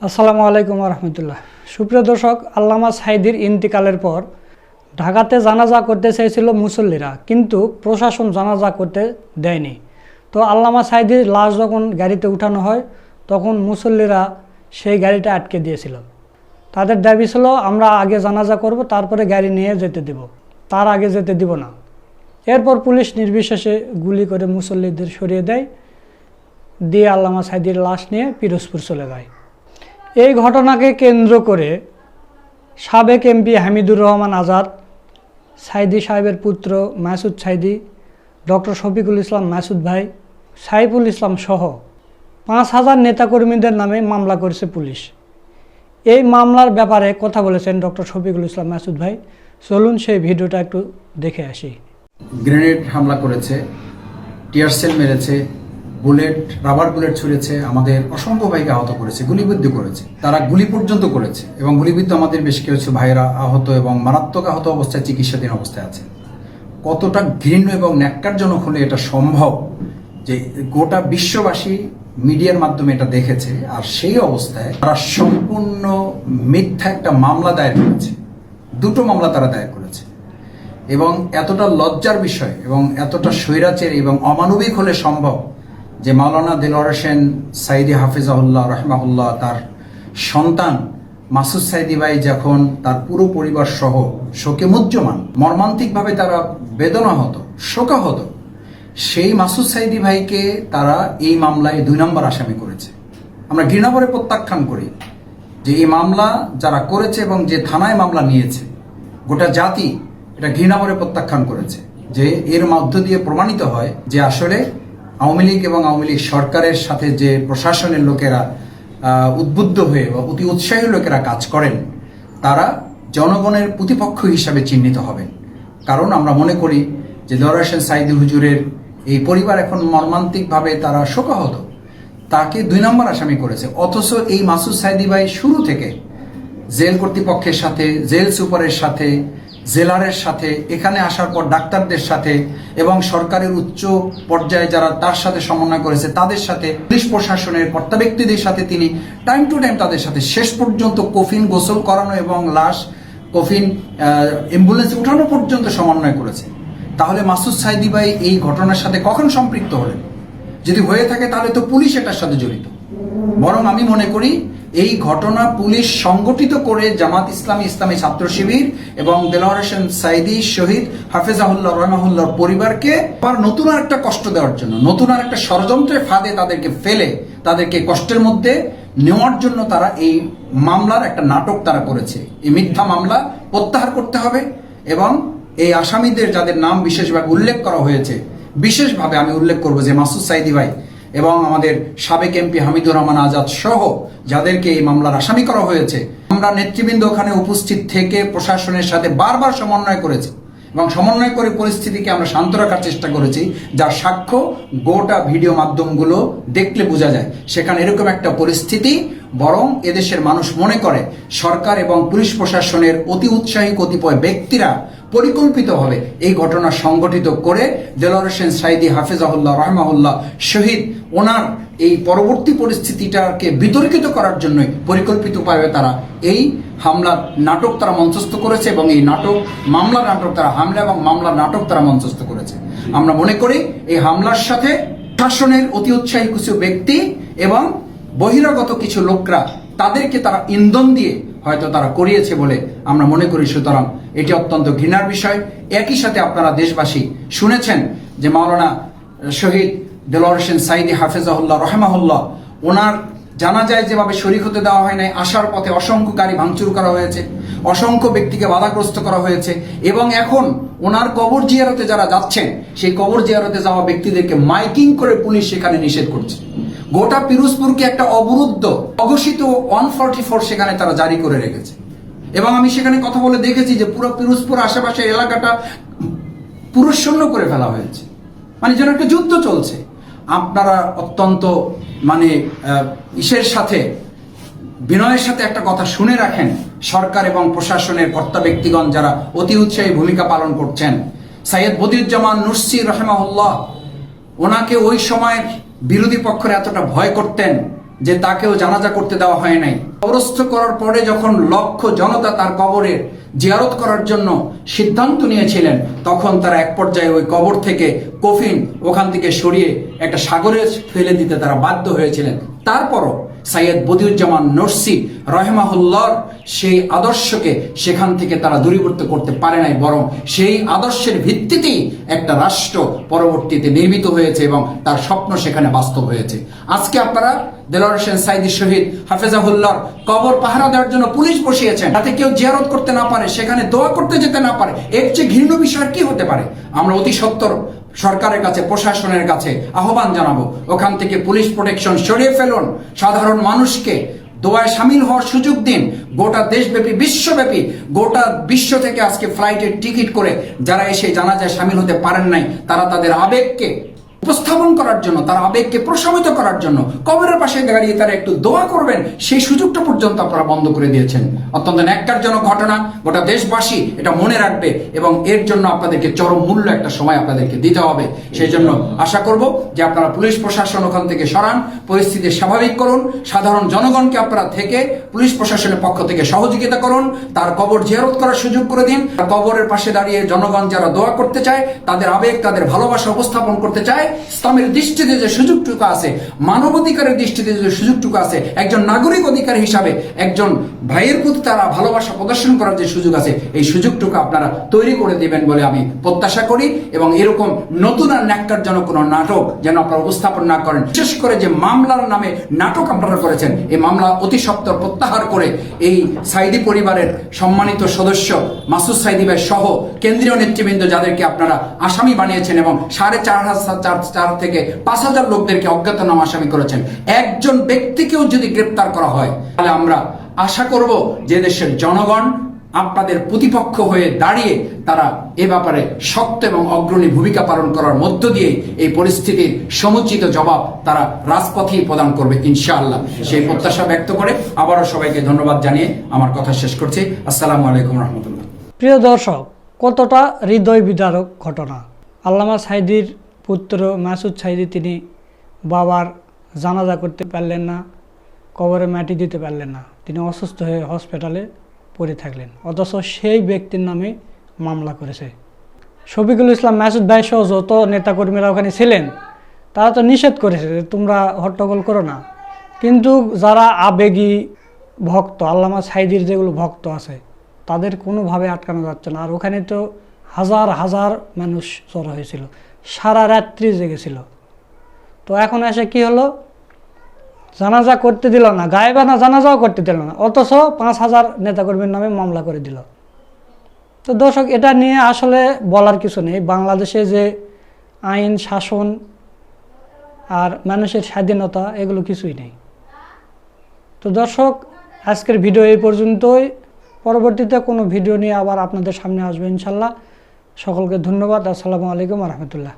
আসসালামু আলাইকুম রহমতুল্লাহ। সুপ্রিয় দর্শক, আল্লামা সাঈদীর ইন্তিকালের পর ঢাকাতে জানাজা করতে চাইছিল মুসল্লিরা, কিন্তু প্রশাসন জানাজা করতে দেয়নি। তো আল্লামা সাঈদীর লাশ যখন গাড়িতে উঠানো হয় তখন মুসল্লিরা সেই গাড়িটা আটকে দিয়েছিল। তাদের দাবি ছিল, আমরা আগে জানাজা করব, তারপরে গাড়ি নিয়ে যেতে দেব, তার আগে যেতে দিব না। এরপর পুলিশ নির্বিশেষে গুলি করে মুসল্লিদের সরিয়ে দেয়, দিয়ে আল্লামা সাঈদীর লাশ নিয়ে পিরোজপুর চলে যায়। এই ঘটনাকে কেন্দ্র করে সাবেক এমপি হামিদুর রহমান আজাদ, সাঈদী সাহেবের পুত্র মাসুদ সাঈদী, ডক্টর শফিকুল ইসলাম মাসুদ ভাই, সাইফুল ইসলাম সহ ৫,০০০ নেতাকর্মীদের নামে মামলা করেছে পুলিশ। এই মামলার ব্যাপারে কথা বলেছেন ডক্টর শফিকুল ইসলাম মাসুদ ভাই। চলুন সেই ভিডিওটা একটু দেখে আসি। গ্রেনেড হামলা করেছে, টিয়ার সেল মেরেছে, রাবার বুলেট ছুঁড়েছে, আমাদের অসংখ্য ভাইকে আহত করেছে, গুলিবিদ্ধ করেছে, তারা গুলি পর্যন্ত করেছে এবং গুলিবিদ্ধ আমাদের বেশ কিছু ভাইয়েরা আহত এবং মারাত্মক আহত অবস্থায় চিকিৎসাধীন অবস্থায় আছে। কতটা ঘৃণ্য এবং ন্যাক্কারজনক হলে এটা সম্ভব যে গোটা বিশ্ববাসী মিডিয়ার মাধ্যমে এটা দেখেছে, আর সেই অবস্থায় তারা সম্পূর্ণ মিথ্যা একটা মামলা দায়ের করেছে। দুটো মামলা তারা দায়ের করেছে এবং এতটা লজ্জার বিষয় এবং এতটা স্বৈরাচারী এবং অমানবিক হলে সম্ভব যে মাওলানা দেলোয়ার হোসেন সাঈদী হাফিজাহুল্লাহ রহমাহুল্লাহ তার সন্তান মাসুদ সাঈদী ভাই যখন তার পুরো পরিবার সহ শোকে মুহ্যমান, মর্মান্তিকভাবে তারা বেদনাহত, শোকাহত, সেই মাসুদ সাঈদী ভাইকে তারা এই মামলায় ২ নম্বর আসামি করেছে। আমরা ঘৃণাভরে প্রত্যাখ্যান করি যে এই মামলা যারা করেছে এবং যে থানায় মামলা নিয়েছে, গোটা জাতি এটা ঘৃণাভরে প্রত্যাখ্যান করেছে। যে এর মধ্য দিয়ে প্রমাণিত হয় যে আসলে আওয়ামী লীগ এবং আওয়ামী লীগ সরকারের সাথে যে প্রশাসনের লোকেরা উদ্বুদ্ধ হয়ে বা অতি উৎসাহী লোকেরা কাজ করেন, তারা জনগণের প্রতিপক্ষ হিসাবে চিহ্নিত হবেন। কারণ আমরা মনে করি যে দেলোয়ার হোসেন সাঈদী হুজুরের এই পরিবার এখন মর্মান্তিকভাবে তারা শোকাহত, তাকে ২ নম্বর আসামি করেছে। অথচ এই মাসুদ সাঈদী ভাই শুরু থেকে জেল কর্তৃপক্ষের সাথে, জেল সুপারের সাথে, জেলারের সাথে, এখানে আসার পর ডাক্তারদের সাথে এবং সরকারের উচ্চ পর্যায়ে যারা তার সাথে সমন্বয় করেছে তাদের সাথে, পুলিশ প্রশাসনের কর্তা ব্যক্তিদের সাথে তিনি টাইম টু টাইম তাদের সাথে শেষ পর্যন্ত কফিন গোসল করানো এবং লাশ কফিন অ্যাম্বুলেন্সে উঠানো পর্যন্ত সমন্বয় করেছে। তাহলে মাসুদ সাঈদী ভাই এই ঘটনার সাথে কখন সম্পৃক্ত হলেন? যদি হয়ে থাকে তাহলে তো পুলিশ এটার সাথে জড়িত। বরং আমি মনে করি এই ঘটনা পুলিশ সংগঠিত করে জামাত ইসলামী, ইসলামী ছাত্র শিবির এবং দেলোয়ার হোসেন সাঈদী শহীদ হাফিজাহুল্লাহ রহমাহুল্লাহর পরিবারকে আবার নতুন আর একটা কষ্ট দেওয়ার জন্য, নতুন আর একটা ষড়যন্ত্রের ফাঁদে তাদেরকে ফেলে তাদেরকে কষ্টের মধ্যে নেওয়ার জন্য তারা এই মামলার একটা নাটক তারা করেছে। এই মিথ্যা মামলা প্রত্যাহার করতে হবে এবং এই আসামিদের যাদের নাম বিশেষভাবে উল্লেখ করা হয়েছে, বিশেষভাবে আমি উল্লেখ করব যে মাসুদ সাঈদী ভাই এবং আমাদের সাবেক এমপি হামিদুর রহমান আজাদ সহ যাদেরকে এই মামলার আসামি করা হয়েছে, আমরা নেতৃবৃন্দ ওখানে উপস্থিত থেকে প্রশাসনের সাথে বারবার সমন্বয় করেছি এবং সমন্বয় করে পরিস্থিতিকে আমরা শান্ত রাখার চেষ্টা করেছি, যার সাক্ষ্য গোটা ভিডিও মাধ্যমগুলো দেখলে বোঝা যায়। সেখানে এরকম একটা পরিস্থিতি, বরং এদেশের মানুষ মনে করে সরকার এবং পুলিশ প্রশাসনের অতি উৎসাহী কতিপয় ব্যক্তিরা পরিকল্পিতভাবে এই ঘটনা সংগঠিত করে দেলোয়ার হোসেন সাঈদী হাফিজাহুল্লাহ রহমাহুল্লাহ শহীদ ওনার এই পরবর্তী পরিস্থিতিটাকে বিতর্কিত করার জন্যই পরিকল্পিতভাবে তারা এই হামলার নাটক তারা মঞ্চস্থ করেছে এবং এই মামলার নাটক তারা হামলা এবং মামলার নাটক তারা মঞ্চস্থ করেছে। আমরা মনে করি এই হামলার সাথে শাসনের অতি উৎসাহী কিছু ব্যক্তি এবং বহিরাগত কিছু লোকরা তাদেরকে তারা ইন্ধন দিয়ে হয়তো তারা করিয়েছে বলে আমরা মনে করি। সুতরাং এটি অত্যন্ত ঘৃণার বিষয়। একই সাথে আপনারা দেশবাসী শুনেছেন যে মাওলানা শহীদ দেলোয়ার হোসেন সাঈদী হাফিজাহুল্লাহ রহমাহুল্লাহ ওনার জানাজায় যেভাবে শরীক হতে দেওয়া হয় নাই, আসার পথে অসংখ্য গাড়ি ভাঙচুর করা হয়েছে, অসংখ্য ব্যক্তিকে বাধাগ্রস্ত করা হয়েছে এবং এখন ওনার কবর জিয়ারতে যারা যাচ্ছেন সেই কবর জিয়ারতে যাওয়া ব্যক্তিদেরকে মাইকিং করে পুলিশ সেখানে নিষেধ করছে। গোটা পিরোজপুরকে একটা অবরুদ্ধ অঘোষিত 144 সেখানে তারা জারি করে রেখেছে এবং আমি সেখানে কথা বলে দেখেছি যে পুরো পিরোজপুর আশেপাশের এলাকাটা পুরো শূন্য করে ফেলা হয়েছে, মানে যেন একটা যুদ্ধ চলছে। আপনারা অত্যন্ত ইসের সাথে, বিনয়ের সাথে একটা কথা শুনে রাখেন, সরকার এবং প্রশাসনের কর্তা ব্যক্তিগণ যারা অতি উৎসাহী ভূমিকা পালন করছেন। সৈয়দ বদিউজ্জামান নুরসি রহমাহুল্লাহ ওনাকে ওই সময়ের বিরোধী পক্ষের এতটা ভয় করতেন যে তাকেও জানাজা করতে দেওয়া হয় নাই। কবরস্থ করার পরে যখন লক্ষ জনতা তার কবরের জিয়ারত করার জন্য সিদ্ধান্ত নিয়েছিলেন, তখন তারা এক পর্যায়ে ওই কবর থেকে কফিন ওখান থেকে সরিয়ে একটা সাগরে ফেলে দিতে তারা বাধ্য হয়েছিলেন। তারপরও সৈয়দ বদিউজ্জামান নরসি রহমাহুল্লাহর সেই আদর্শকে সেখান থেকে তারা দূরীভূত করতে পারে নাই, বরং সেই আদর্শের ভিত্তিতেই একটা রাষ্ট্র পরবর্তীতে নির্মিত হয়েছে এবং তার স্বপ্ন সেখানে বাস্তব হয়েছে। আজকে আপনারা দেলোয়ার হোসেন সাঈদী শহীদ হাফেজাহুল্লাহর কবর পাহারা দেওয়ার জন্য পুলিশ বসিয়েছেন, যাতে কেউ জিয়ারত করতে না পারে, সেখানে দোয়া করতে যেতে না পারে। এর চেয়ে ঘৃণ্য বিষয় কি হতে পারে? আমরা অতি সত্বর সরকারের কাছে, প্রশাসনের কাছে আহ্বান জানাবো, ওখান থেকে পুলিশ প্রোটেকশন সরিয়ে ফেলুন, সাধারণ মানুষকে দোয়ায় সামিল হওয়ার সুযোগ দিন। গোটা দেশব্যাপী, বিশ্বব্যাপী, গোটা বিশ্ব থেকে আজকে ফ্লাইটের টিকিট করে যারা এসে জানাজায় সামিল হতে পারেন নাই, তারা তাদের আবেগকে উপস্থাপন করার জন্য, তার আবেগকে প্রশমিত করার জন্য কবরের পাশে দাঁড়িয়ে তারা একটু দোয়া করবেন, সেই সুযোগটা পর্যন্ত আপনারা বন্ধ করে দিয়েছেন। অত্যন্ত ন্যাক্কারজনক ঘটনা। গোটা দেশবাসী এটা মনে রাখবে এবং এর জন্য আপনাদেরকে চরম মূল্য একটা সময় আপনাদেরকে দিতে হবে। সেই জন্য আশা করব যে আপনারা পুলিশ প্রশাসন ওখান থেকে সরান, পরিস্থিতি স্বাভাবিক করুন, সাধারণ জনগণকে আপনারা থেকে পুলিশ প্রশাসনের পক্ষ থেকে সহযোগিতা করুন, তার কবর জিয়ারত করার সুযোগ করে দিন। কবরের পাশে দাঁড়িয়ে জনগণ যারা দোয়া করতে চায়, তাদের আবেগ, তাদের ভালোবাসা উপস্থাপন করতে চায়, ইসলামের দৃষ্টিতে যে সুযোগটুকু আছে, মানবাধিকারের দৃষ্টিতে যে সুযোগটুকু আছে, একজন নাগরিক অধিকার হিসাবে একজন ভাইয়ের প্রতি তারা ভালোবাসা প্রদর্শন করার যে সুযোগ আছে, এই সুযোগটুকু আপনারা তৈরি করে দেবেন বলে আমি প্রত্যাশা করি। এবং এরকম নতুন আর ন্যাক্কারজনক কোনো নাটক যেন আপনারা উপস্থাপন না করেন। বিশেষ করে যে মামলার নামে নাটক আপনারা করেছেন, এই মামলা অতি সত্বর প্রত্যাহার করে এই সাঈদী পরিবারের সম্মানিত সদস্য মাসুদ সাঈদী ভাই সহ কেন্দ্রীয় নেতৃবৃন্দ যাদেরকে আপনারা আসামি বানিয়েছেন এবং 4,500 থেকে 5,000 লোকদেরকে অজ্ঞাতনামা আসামি করেছেন, একজন ব্যক্তিকেও যদি গ্রেপ্তার করা হয়, তাহলে আমরা আশা করব যে দেশের জনগণ আপনাদের প্রতিপক্ষ হয়ে দাঁড়িয়ে তারা এ ব্যাপারে শক্ত এবং অগ্রণী ভূমিকা পালন করার মধ্য দিয়ে এই পরিস্থিতির সমুচিত জবাব তারা রাজপথেই প্রদান করবে ইনশাআল্লাহ। সেই প্রত্যাশা ব্যক্ত করে আবারও সবাইকে ধন্যবাদ জানিয়ে আমার কথা শেষ করছি। আসসালামু আলাইকুম রহমতুল্লাহ। প্রিয় দর্শক, কতটা হৃদয় বিদারক ঘটনা। আল্লামা সাঈদীর পুত্র মাসুদ সাঈদী, তিনি বাবার জানাজা করতে পারলেন না, কবরে মাটি দিতে পারলেন না, তিনি অসুস্থ হয়ে হসপিটালে পড়ে থাকলেন, অথচ সেই ব্যক্তির নামে মামলা করেছে। শফিকুল ইসলাম মাসুদ ভাই সহ যত নেতাকর্মীরা ওখানে ছিলেন, তারা তো নিষেধ করেছে যে তোমরা হট্টগোল করো না, কিন্তু যারা আবেগী ভক্ত, আল্লামা সাঈদীর যেগুলো ভক্ত আছে, তাদের কোনোভাবে আটকানো যাচ্ছে না। আর ওখানে তো হাজার হাজার মানুষ জড়ো হয়েছিল, সারা রাত্রি জেগেছিল। তো এখন এসে কি হলো, জানাজা করতে দিল না, গায়েবানা জানাজাও করতে দিল না, অথচ 5,000 নেতাকর্মীর নামে মামলা করে দিল। তো দর্শক, এটা নিয়ে আসলে বলার কিছু নেই। বাংলাদেশে যে আইন শাসন আর মানুষের স্বাধীনতা, এগুলো কিছুই নেই। তো দর্শক, আজকের ভিডিও এই পর্যন্তই। পরবর্তীতে কোনো ভিডিও নিয়ে আবার আপনাদের সামনে আসবে ইনশাল্লাহ। সকলকে ধন্যবাদ। আসসালামু আলাইকুম রহমতুল্লাহ।